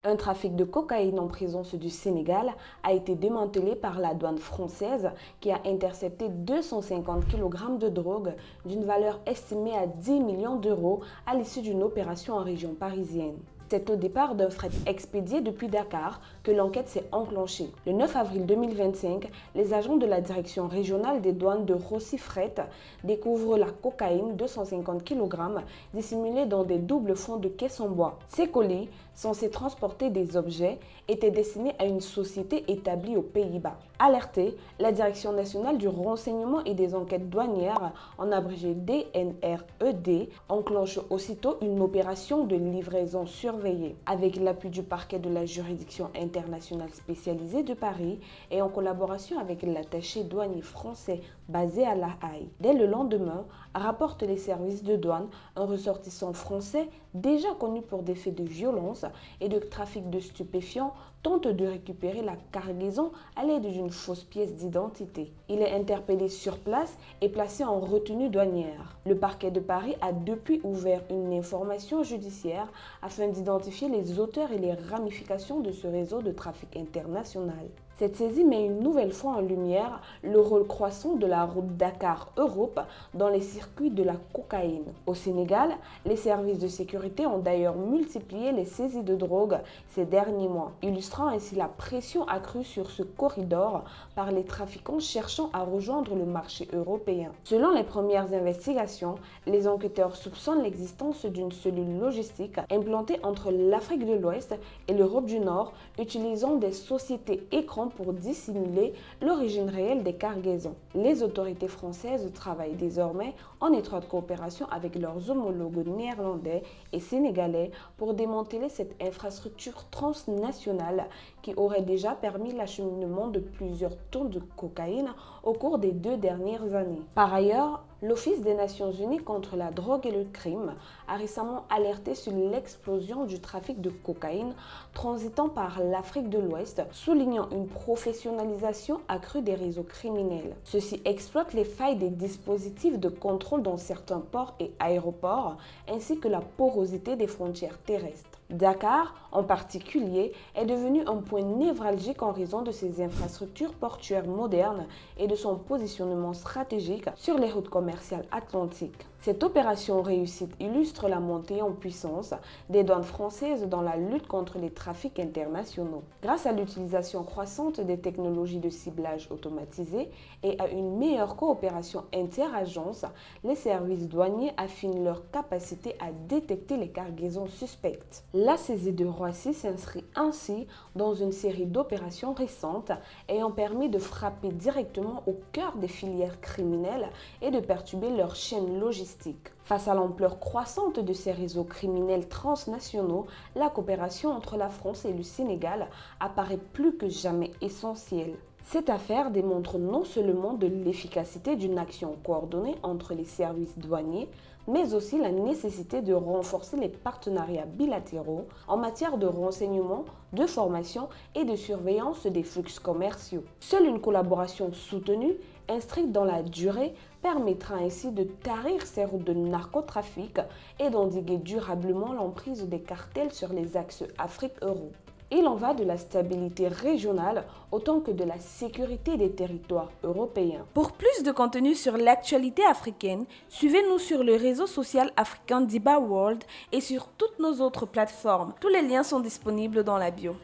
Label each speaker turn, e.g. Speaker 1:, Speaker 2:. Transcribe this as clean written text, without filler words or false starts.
Speaker 1: Un trafic de cocaïne en présence du Sénégal a été démantelé par la douane française qui a intercepté 250 kg de drogue d'une valeur estimée à 10 millions d'euros à l'issue d'une opération en région parisienne. C'est au départ d'un fret expédié depuis Dakar que l'enquête s'est enclenchée. Le 9 avril 2025, les agents de la direction régionale des douanes de Roissy Fret découvrent la cocaïne 250 kg dissimulée dans des doubles fonds de caisse en bois. Ces colis, censés transporter des objets, étaient destinés à une société établie aux Pays-Bas. Alertée, la Direction nationale du renseignement et des enquêtes douanières, en abrégé DNRED, enclenche aussitôt une opération de livraison surveillée. Avec l'appui du parquet de la juridiction internationale spécialisée de Paris et en collaboration avec l'attaché douanier français basé à La Haye. Dès le lendemain, rapportent les services de douane, un ressortissant français déjà connu pour des faits de violence et de trafic de stupéfiants tente de récupérer la cargaison à l'aide d'une fausse pièce d'identité. Il est interpellé sur place et placé en retenue douanière. Le parquet de Paris a depuis ouvert une information judiciaire afin d'identifier les auteurs et les ramifications de ce réseau de trafic international. Cette saisie met une nouvelle fois en lumière le rôle croissant de la route Dakar-Europe dans les circuits de la cocaïne. Au Sénégal, les services de sécurité ont d'ailleurs multiplié les saisies de drogue ces derniers mois, illustrant ainsi la pression accrue sur ce corridor par les trafiquants cherchant à rejoindre le marché européen. Selon les premières investigations, les enquêteurs soupçonnent l'existence d'une cellule logistique implantée entre l'Afrique de l'Ouest et l'Europe du Nord, utilisant des sociétés écrans pour dissimuler l'origine réelle des cargaisons. Les autorités françaises travaillent désormais en étroite coopération avec leurs homologues néerlandais et sénégalais pour démanteler cette infrastructure transnationale qui aurait déjà permis l'acheminement de plusieurs tonnes de cocaïne au cours des 2 dernières années. Par ailleurs, l'Office des Nations Unies contre la drogue et le crime a récemment alerté sur l'explosion du trafic de cocaïne transitant par l'Afrique de l'Ouest, soulignant une professionnalisation accrue des réseaux criminels. Ceux-ci exploitent les failles des dispositifs de contrôle dans certains ports et aéroports, ainsi que la porosité des frontières terrestres. Dakar, en particulier, est devenu un point névralgique en raison de ses infrastructures portuaires modernes et de son positionnement stratégique sur les routes commerciales atlantiques. Cette opération réussite illustre la montée en puissance des douanes françaises dans la lutte contre les trafics internationaux. Grâce à l'utilisation croissante des technologies de ciblage automatisées et à une meilleure coopération interagences, les services douaniers affinent leur capacité à détecter les cargaisons suspectes. La saisie de Roissy s'inscrit ainsi dans une série d'opérations récentes ayant permis de frapper directement au cœur des filières criminelles et de perturber leur chaîne logistique. Face à l'ampleur croissante de ces réseaux criminels transnationaux, la coopération entre la France et le Sénégal apparaît plus que jamais essentielle. Cette affaire démontre non seulement de l'efficacité d'une action coordonnée entre les services douaniers, mais aussi la nécessité de renforcer les partenariats bilatéraux en matière de renseignement, de formation et de surveillance des flux commerciaux. Seule une collaboration soutenue, inscrite dans la durée, permettra ainsi de tarir ces routes de narcotrafic et d'endiguer durablement l'emprise des cartels sur les axes Afrique-Europe. Il en va de la stabilité régionale autant que de la sécurité des territoires européens. Pour plus de contenu sur l'actualité africaine, suivez-nous sur le réseau social africain Diba World et sur toutes nos autres plateformes. Tous les liens sont disponibles dans la bio.